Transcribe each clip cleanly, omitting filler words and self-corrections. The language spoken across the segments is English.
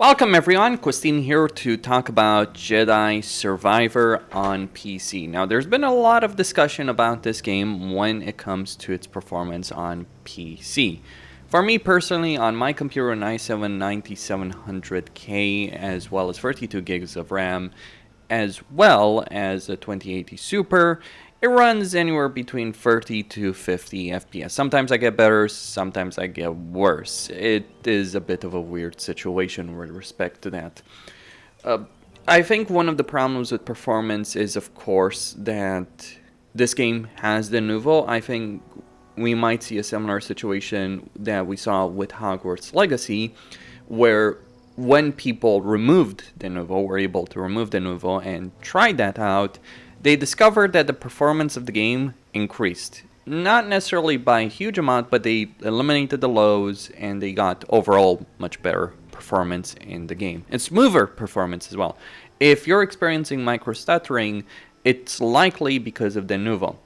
Welcome everyone, Christine here to talk about Jedi Survivor on PC. Now there's been a lot of discussion about this game when it comes to its performance on PC. For me personally, on my computer, an i7-9700K as well as 32 gigs of RAM, as well as a 2080 Super, it runs anywhere between 30 to 50 FPS. Sometimes I get better, sometimes I get worse. It is a bit of a weird situation with respect to that. I think one of the problems with performance is, of course, that this game has Denuvo. I think we might see a similar situation that we saw with Hogwarts Legacy, where when people removed Denuvo, were able to remove Denuvo and tried that out, they discovered that the performance of the game increased. Not necessarily by a huge amount, but they eliminated the lows and they got overall much better performance in the game. And smoother performance as well. If you're experiencing micro stuttering, it's likely because of Denuvo.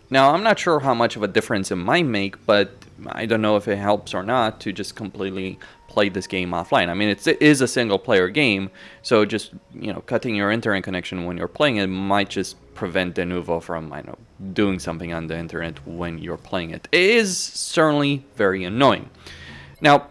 Now, I'm not sure how much of a difference it might make, but I don't know if it helps or not to just completely play this game offline. I mean, it is a single player game, so just, cutting your internet connection when you're playing it might just prevent Denuvo from, doing something on the internet when you're playing it. It is certainly very annoying. Now,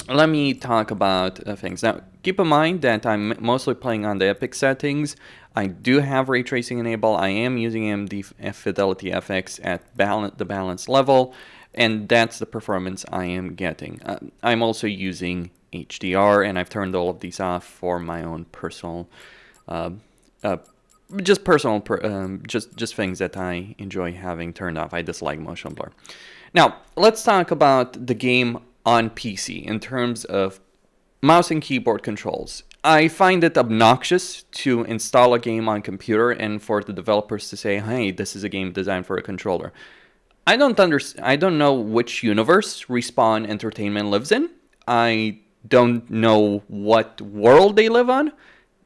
let me talk about things. Now, keep in mind that I'm mostly playing on the Epic settings. I do have ray tracing enabled. I am using AMD Fidelity FX at the balance level, and that's the performance I am getting. I'm also using HDR, and I've turned all of these off for my own personal, just things that I enjoy having turned off. I dislike motion blur. Now, let's talk about the game on PC in terms of mouse and keyboard controls. I find it obnoxious to install a game on computer and for the developers to say, hey, this is a game designed for a controller. I don't know which universe Respawn Entertainment lives in. I don't know what world they live on.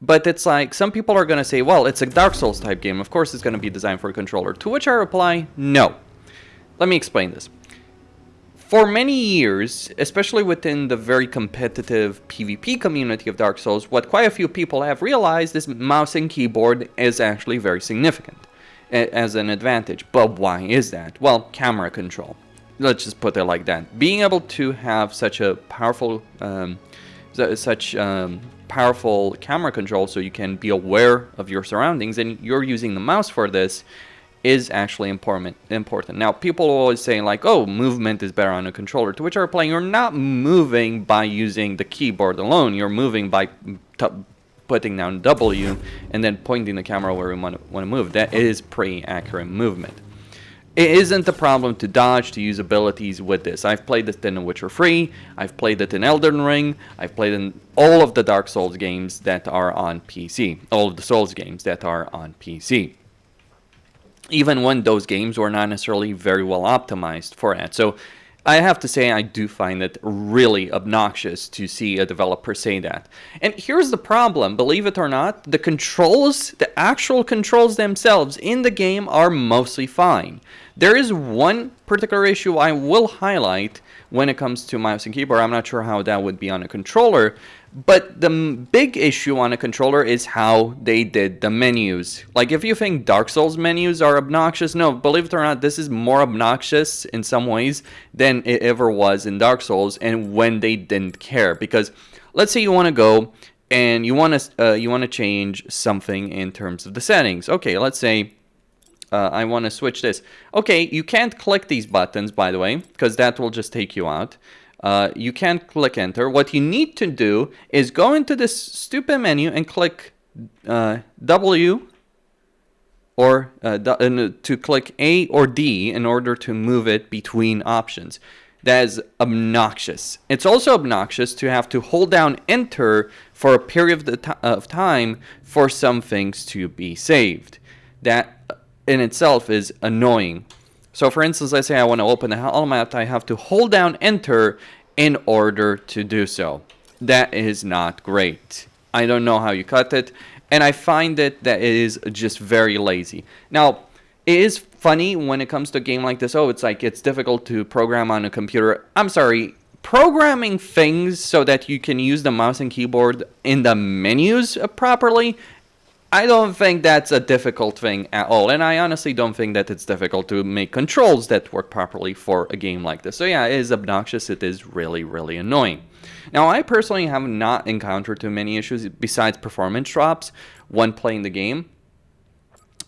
But it's like, some people are going to say, well, it's a Dark Souls type game. Of course it's going to be designed for a controller. To which I reply, no. Let me explain this. For many years, especially within the very competitive PvP community of Dark Souls, what quite a few people have realized is mouse and keyboard is actually very significant as an advantage. But why is that? Well, camera control. Let's just put it like that. Being able to have such a powerful, powerful camera control so you can be aware of your surroundings and you're using the mouse for this is actually important. Now, people always say like, oh, movement is better on a controller, to which I reply, you're not moving by using the keyboard alone. You're moving by putting down W and then pointing the camera where you want to move. That is pretty accurate movement. It isn't a problem to dodge, to use abilities with this. I've played this in The Witcher 3, I've played it in Elden Ring, I've played in all of the Dark Souls games that are on PC. All of the Souls games that are on PC. Even when those games were not necessarily very well optimized for that. So I have to say I do find it really obnoxious to see a developer say that. And here's the problem, believe it or not, the controls, the actual controls themselves in the game are mostly fine. There is one particular issue I will highlight when it comes to mouse and keyboard. I'm not sure how that would be on a controller, but the big issue on a controller is how they did the menus. Like, if you think Dark Souls menus are obnoxious, no, believe it or not, this is more obnoxious in some ways than it ever was in Dark Souls, and when they didn't care. Because let's say you want to go and you want to change something in terms of the settings. Okay, let's say I want to switch this. Okay, you can't click these buttons, by the way, because that will just take you out. You can't click enter. What you need to do is go into this stupid menu and click W or to click A or D in order to move it between options. That is obnoxious. It's also obnoxious to have to hold down enter for a period of time for some things to be saved. That in itself is annoying. So for instance, let's say I want to open the helmet, I have to hold down enter in order to do so. That is not great. I don't know how you cut it, and I find that it is just very lazy. Now, it is funny when it comes to a game like this. Oh, it's difficult to program on a computer. I'm sorry, programming things so that you can use the mouse and keyboard in the menus properly, I don't think that's a difficult thing at all. And I honestly don't think that it's difficult to make controls that work properly for a game like this. So yeah, it is obnoxious. It is really, really annoying. Now, I personally have not encountered too many issues besides performance drops when playing the game.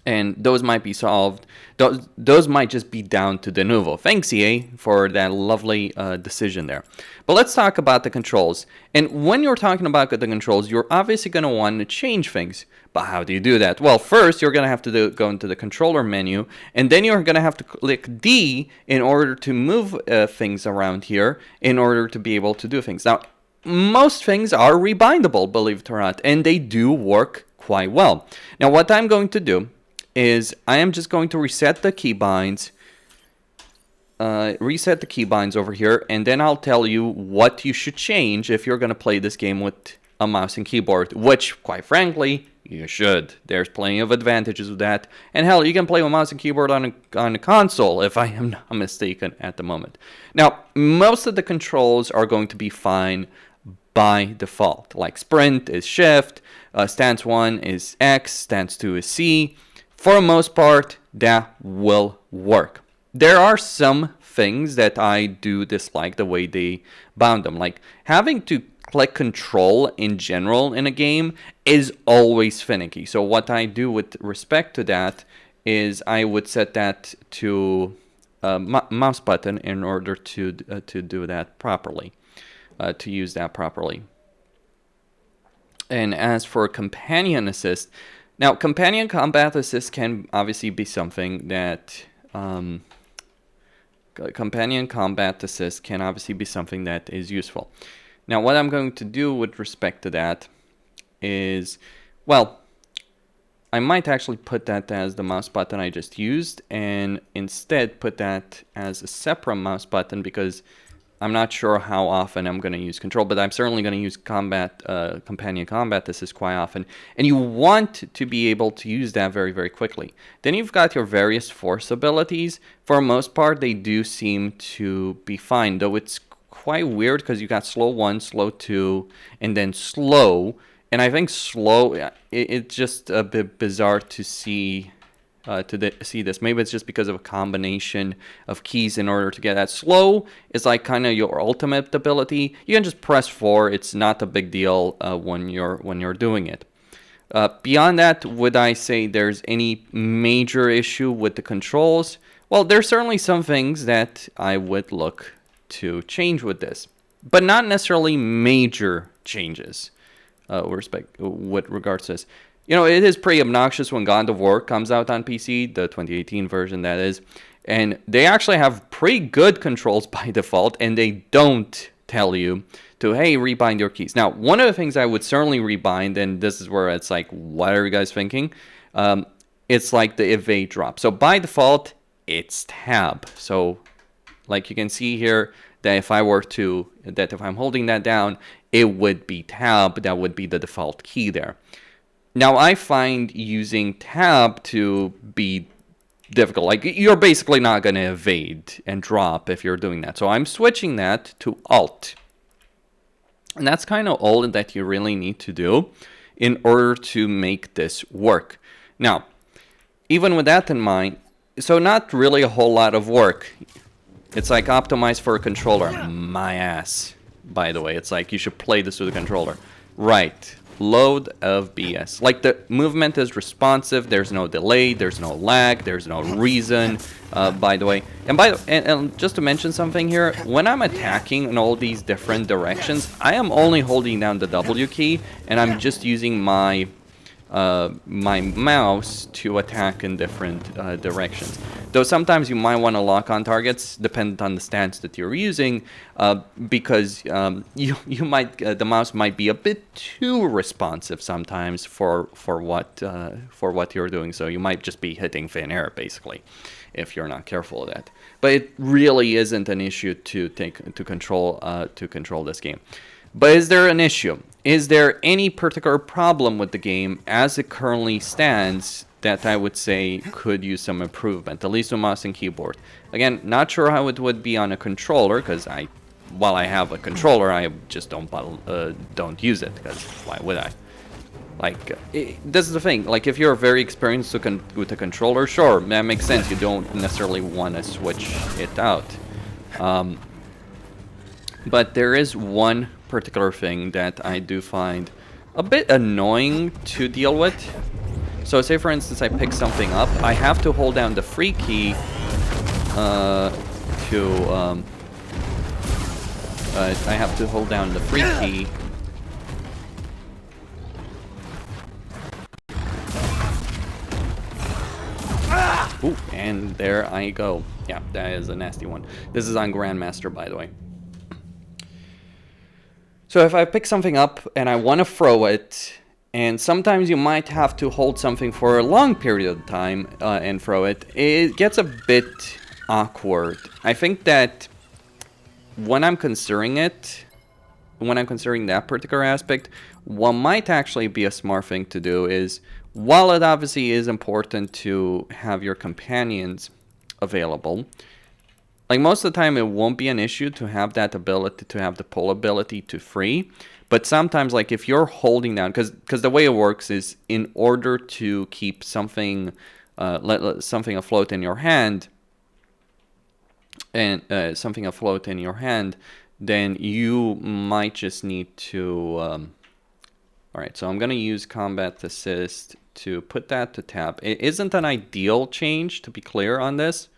And those might be solved. Those might just be down to Denuvo. Thanks, EA, for that lovely decision there. But let's talk about the controls. And when you're talking about the controls, you're obviously going to want to change things. But how do you do that? Well, first, you're going to have to go into the controller menu. And then you're going to have to click D in order to move things around here in order to be able to do things. Now, most things are rebindable, believe it or not. And they do work quite well. Now, what I'm going to do is I am just going to reset the keybinds over here, and then I'll tell you what you should change if you're going to play this game with a mouse and keyboard, which, quite frankly, you should. There's plenty of advantages with that. And hell, you can play with mouse and keyboard on a console, if I am not mistaken at the moment. Now, most of the controls are going to be fine by default. Like sprint is shift, stance 1 is X, stance 2 is C. For the most part, that will work. There are some things that I do dislike the way they bound them. Like having to click control in general in a game is always finicky. So what I do with respect to that is I would set that to mouse button in order to do that properly, to use that properly. And as for companion assist, now, companion combat assist can obviously be something that is useful. Now, what I'm going to do with respect to that is, well, I might actually put that as the mouse button I just used, and instead put that as a separate mouse button because I'm not sure how often I'm going to use control, but I'm certainly going to use companion combat assist quite often. And you want to be able to use that very, very quickly. Then you've got your various force abilities. For the most part, they do seem to be fine, though it's quite weird because you got slow 1, slow 2, and then slow. And I think slow, it's just a bit bizarre to see see this. Maybe it's just because of a combination of keys in order to get that. Slow is like kind of your ultimate ability. You can just press 4. It's not a big deal when you're doing it. Beyond that, would I say there's any major issue with the controls? Well, there's certainly some things that I would look to change with this, but not necessarily major changes with regards to this. You know, it is pretty obnoxious when God of War comes out on PC, the 2018 version that is, and they actually have pretty good controls by default, and they don't tell you to, hey, rebind your keys. Now, one of the things I would certainly rebind, and this is where it's like, what are you guys thinking? It's like the evade drop. So by default, it's tab. So like you can see here, that if I'm holding that down, it would be tab. That would be the default key there. Now, I find using tab to be difficult. Like, you're basically not going to evade and drop if you're doing that. So I'm switching that to alt. And that's kind of all that you really need to do in order to make this work. Now, even with that in mind, so not really a whole lot of work. It's like optimized for a controller. My ass, by the way. It's like you should play this with a controller. Right. Load of BS. Like, the movement is responsive. There's no delay. There's no lag. There's no reason. By the way, and just to mention something here, when I'm attacking in all these different directions, I am only holding down the W key, and I'm just using my my mouse to attack in different directions. Though sometimes you might want to lock on targets, dependent on the stance that you're using, because you might the mouse might be a bit too responsive sometimes for what you're doing. So you might just be hitting thin air basically, if you're not careful of that. But it really isn't an issue to control this game. But is there an issue? Is there any particular problem with the game as it currently stands that I would say could use some improvement, at least with mouse and keyboard? Again, not sure how it would be on a controller, because I while I have a controller, I just don't use it, because why would I? Like, this is the thing. Like, if you're very experienced with a controller, sure, that makes sense. You don't necessarily want to switch it out. But there is one particular thing that I do find a bit annoying to deal with. So, say for instance, I pick something up. I have to hold down the free key I have to hold down the free key. Ooh, and there I go. Yeah, that is a nasty one. This is on Grandmaster, by the way. So if I pick something up and I want to throw it, and sometimes you might have to hold something for a long period of time and throw it, it gets a bit awkward. I think that when I'm considering it, when I'm considering that particular aspect, what might actually be a smart thing to do is, while it obviously is important to have your companions available, like most of the time it won't be an issue to have that ability, to have the pull ability to free. But sometimes, like if you're holding down, because the way it works is, in order to keep something something afloat in your hand, and something afloat in your hand, then you might just need to alright, so I'm gonna use combat assist to put that to tab. It isn't an ideal change, to be clear on this.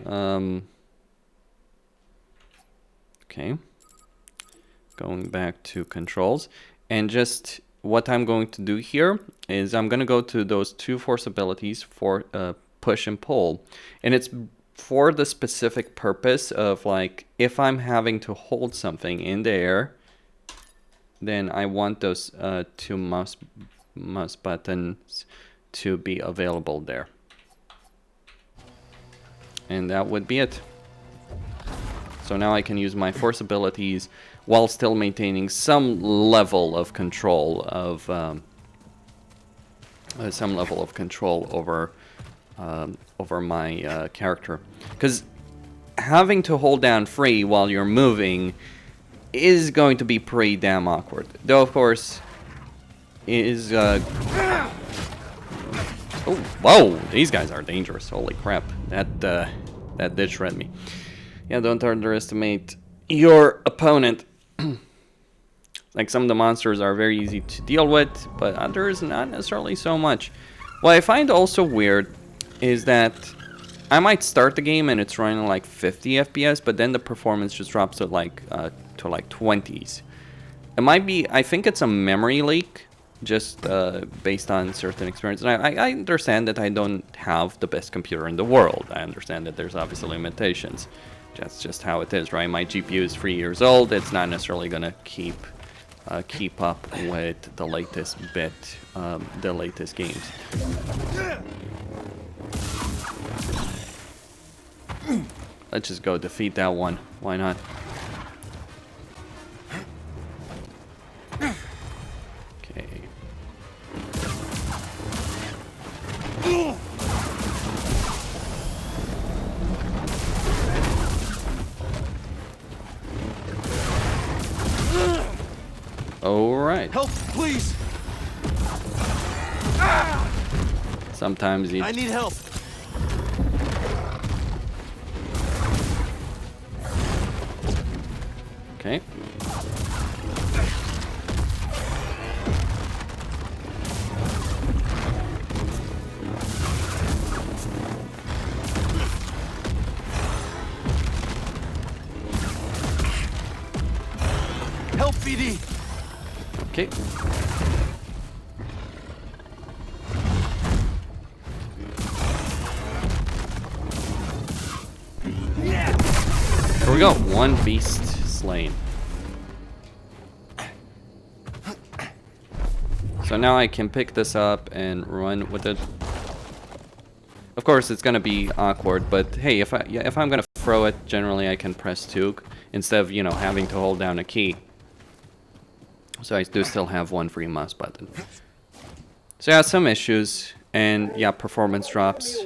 Okay, going back to controls, and just what I'm going to do here is I'm gonna go to those two force abilities for push and pull, and it's for the specific purpose of, like, if I'm having to hold something in the air, then I want those two mouse buttons to be available there. And that would be it. So now I can use my force abilities while still maintaining some level of control of over my character, because having to hold down free while you're moving is going to be pretty damn awkward. Though of course is oh, whoa, these guys are dangerous. Holy crap, that did shred me. Yeah, don't underestimate your opponent. Like, some of the monsters are very easy to deal with, but others not necessarily so much. What I find also weird is that I might start the game and it's running like 50 FPS, but then the performance just drops to like 20s. It might be, I think it's a memory leak, just based on certain experience. And I understand that I don't have the best computer in the world. I understand that there's obviously limitations. That's just how it is, right? My GPU is 3 years old. It's not necessarily gonna keep up with the latest the latest games. Let's just go defeat that one. Why not? Okay. All right. Help, please. Sometimes you... I need help. Okay. Help, BD. Okay. Here we go. One beast slain. So now I can pick this up and run with it. Of course, it's gonna be awkward, but hey, if I'm gonna throw it, generally I can press 2 instead of, you know, having to hold down a key. So I do still have one free mouse button. So yeah, some issues, and yeah, performance drops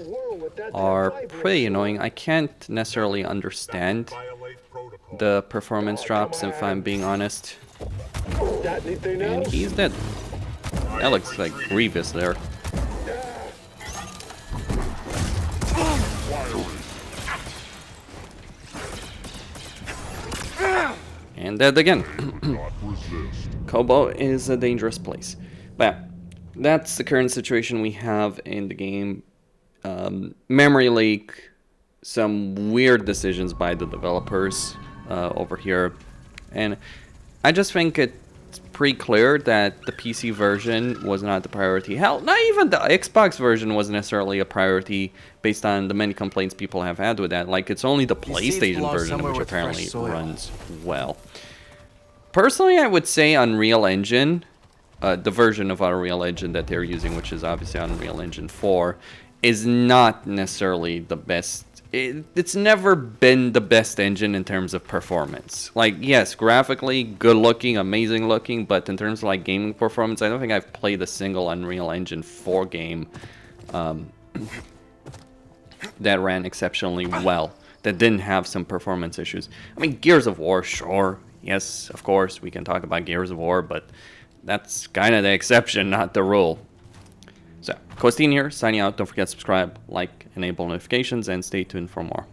are pretty annoying. I can't necessarily understand the performance drops, if I'm being honest. And he's dead. That looks like grievous there. And dead again. Kobo is a dangerous place. But that's the current situation we have in the game. Memory leak, some weird decisions by the developers over here. And I just think it's pretty clear that the PC version was not the priority. Hell, not even the Xbox version was necessarily a priority based on the many complaints people have had with that. Like, it's only the PlayStation version which apparently runs well. Personally, I would say Unreal Engine, the version of Unreal Engine that they're using, which is obviously Unreal Engine 4, is not necessarily the best. It's never been the best engine in terms of performance. Like, yes, graphically, good looking, amazing looking, but in terms of like gaming performance, I don't think I've played a single Unreal Engine 4 game that ran exceptionally well, that didn't have some performance issues. I mean, Gears of War, sure, yes, of course, we can talk about Gears of War, but that's kind of the exception, not the rule. So, Costin here, signing out. Don't forget to subscribe, like, enable notifications, and stay tuned for more.